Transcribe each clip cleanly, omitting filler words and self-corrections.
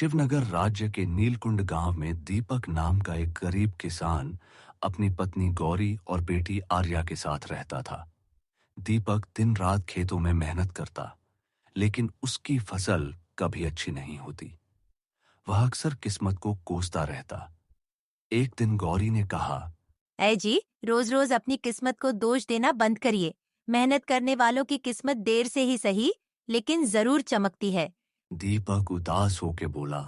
शिवनगर राज्य के नीलकुंड गांव में दीपक नाम का एक गरीब किसान अपनी पत्नी गौरी और बेटी आर्या के साथ रहता था। दीपक दिन रात खेतों में मेहनत करता, लेकिन उसकी फसल कभी अच्छी नहीं होती। वह अक्सर किस्मत को कोसता रहता। एक दिन गौरी ने कहा, ऐ जी, रोज रोज अपनी किस्मत को दोष देना बंद करिए। मेहनत करने वालों की किस्मत देर से ही सही, लेकिन जरूर चमकती है। दीपक उदास होकर बोला,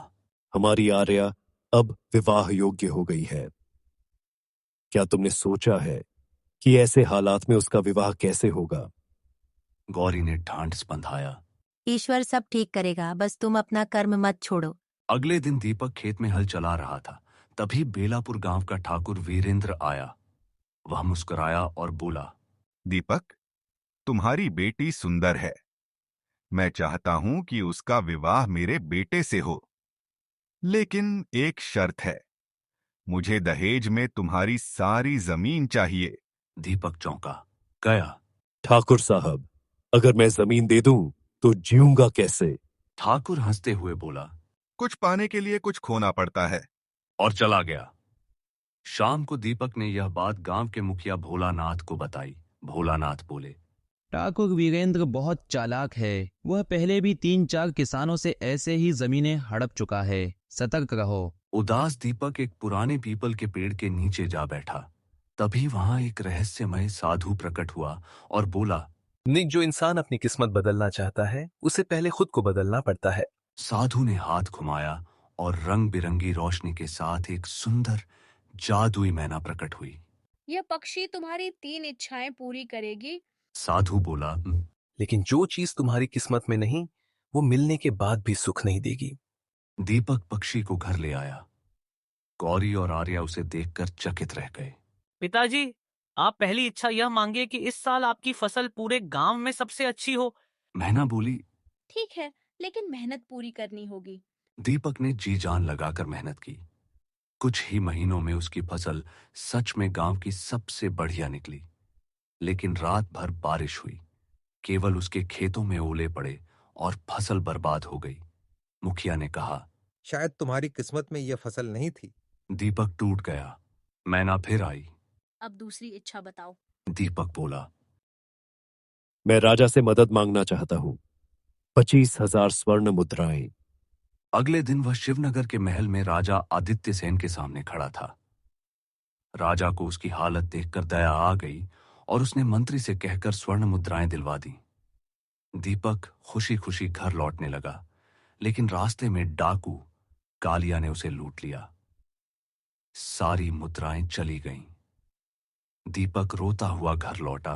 हमारी आर्या अब विवाह योग्य हो गई है। क्या तुमने सोचा है कि ऐसे हालात में उसका विवाह कैसे होगा? गौरी ने ढांढस बंधाया। ईश्वर सब ठीक करेगा, बस तुम अपना कर्म मत छोड़ो। अगले दिन दीपक खेत में हल चला रहा था। तभी बेलापुर गांव का ठाकुर वीरेंद्र आया। वह मुस्कुराया और बोला, दीपक, तुम्हारी बेटी सुंदर है। मैं चाहता हूं कि उसका विवाह मेरे बेटे से हो, लेकिन एक शर्त है। मुझे दहेज में तुम्हारी सारी जमीन चाहिए। दीपक चौंका गया। ठाकुर साहब, अगर मैं जमीन दे दूं तो जीऊंगा कैसे? ठाकुर हंसते हुए बोला, कुछ पाने के लिए कुछ खोना पड़ता है। और चला गया। शाम को दीपक ने यह बात गांव के मुखिया भोलानाथ को बताई। भोलानाथ बोले, ठाकुर वीरेंद्र बहुत चालाक है। वह पहले भी 3-4 किसानों से ऐसे ही जमीनें हड़प चुका है। सतर्क रहो। उदास दीपक एक पुराने पीपल के पेड़ के नीचे जा बैठा। तभी वहां एक रहस्यमय साधु प्रकट हुआ और बोला, निक, जो इंसान अपनी किस्मत बदलना चाहता है उसे पहले खुद को बदलना पड़ता है। साधु ने हाथ घुमाया और रंग बिरंगी रोशनी के साथ एक सुंदर जादुई मैना प्रकट हुई। यह पक्षी तुम्हारी 3 इच्छाएं पूरी करेगी। साधु बोला, लेकिन जो चीज तुम्हारी किस्मत में नहीं, वो मिलने के बाद भी सुख नहीं देगी। दीपक पक्षी को घर ले आया। गौरी और आर्या उसे देखकर चकित रह गए। पिताजी, आप पहली इच्छा यह मांगे कि इस साल आपकी फसल पूरे गांव में सबसे अच्छी हो। मैना बोली, ठीक है, लेकिन मेहनत पूरी करनी होगी। दीपक ने जी जान लगाकर मेहनत की। कुछ ही महीनों में उसकी फसल सच में गांव की सबसे बढ़िया निकली। लेकिन रात भर बारिश हुई। केवल उसके खेतों में ओले पड़े और फसल बर्बाद हो गई। मुखिया ने कहा, शायद तुम्हारी किस्मत में यह फसल नहीं थी। दीपक टूट गया। मैना फिर आई। अब दूसरी इच्छा बताओ। दीपक बोला, मैं राजा से मदद मांगना चाहता हूं। 25,000 स्वर्ण मुद्राएं। अगले दिन वह शिवनगर के महल में राजा आदित्य सेन के सामने खड़ा था। राजा को उसकी हालत देखकर दया आ गई और उसने मंत्री से कहकर स्वर्ण मुद्राएं दिलवा दी। दीपक खुशी खुशी घर लौटने लगा, लेकिन रास्ते में डाकू कालिया ने उसे लूट लिया। सारी मुद्राएं चली गईं। दीपक रोता हुआ घर लौटा।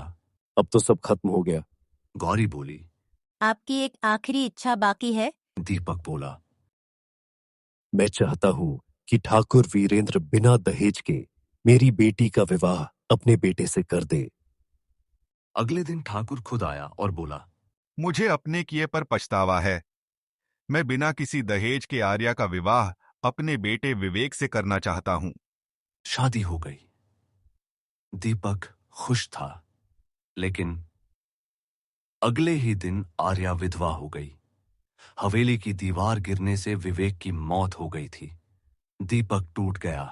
अब तो सब खत्म हो गया। गौरी बोली, आपकी एक आखिरी इच्छा बाकी है। दीपक बोला, मैं चाहता हूं कि ठाकुर वीरेंद्र बिना दहेज के मेरी बेटी का विवाह अपने बेटे से कर दे। अगले दिन ठाकुर खुद आया और बोला, मुझे अपने किए पर पछतावा है। मैं बिना किसी दहेज के आर्या का विवाह अपने बेटे विवेक से करना चाहता हूं। शादी हो गई। दीपक खुश था, लेकिन अगले ही दिन आर्या विधवा हो गई। हवेली की दीवार गिरने से विवेक की मौत हो गई थी। दीपक टूट गया।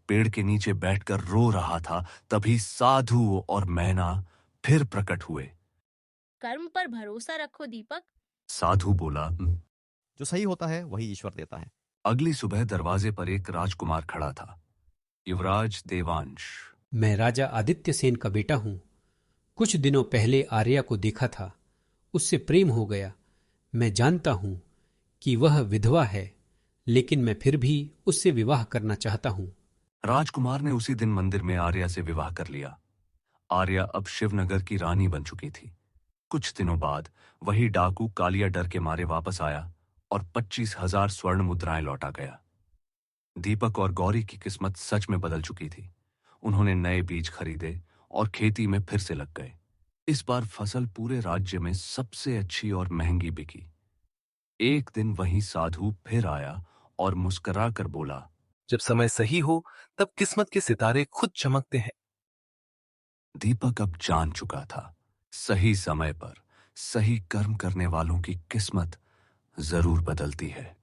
पेड़ के नीचे बैठकर रो रहा था। तभी साधु और मैना फिर प्रकट हुए। कर्म पर भरोसा रखो दीपक। साधु बोला, जो सही होता है वही ईश्वर देता है। अगली सुबह दरवाजे पर एक राजकुमार खड़ा था, युवराज देवांश। मैं राजा आदित्य सेन का बेटा हूं। कुछ दिनों पहले आर्या को देखा था, उससे प्रेम हो गया। मैं जानता हूं कि वह विधवा है, लेकिन मैं फिर भी उससे विवाह करना चाहता हूं। राजकुमार ने उसी दिन मंदिर में आर्या से विवाह कर लिया। आर्या अब शिवनगर की रानी बन चुकी थी। कुछ दिनों बाद वही डाकू कालिया डर के मारे वापस आया और 25,000 स्वर्ण मुद्राएं लौटा गया। दीपक और गौरी की किस्मत सच में बदल चुकी थी। उन्होंने नए बीज खरीदे और खेती में फिर से लग गए। इस बार फसल पूरे राज्य में सबसे अच्छी और महंगी बिकी। एक दिन वही साधु फिर आया और मुस्कुरा कर बोला, जब समय सही हो तब किस्मत के सितारे खुद चमकते हैं। दीपक अब जान चुका था, सही समय पर सही कर्म करने वालों की किस्मत जरूर बदलती है।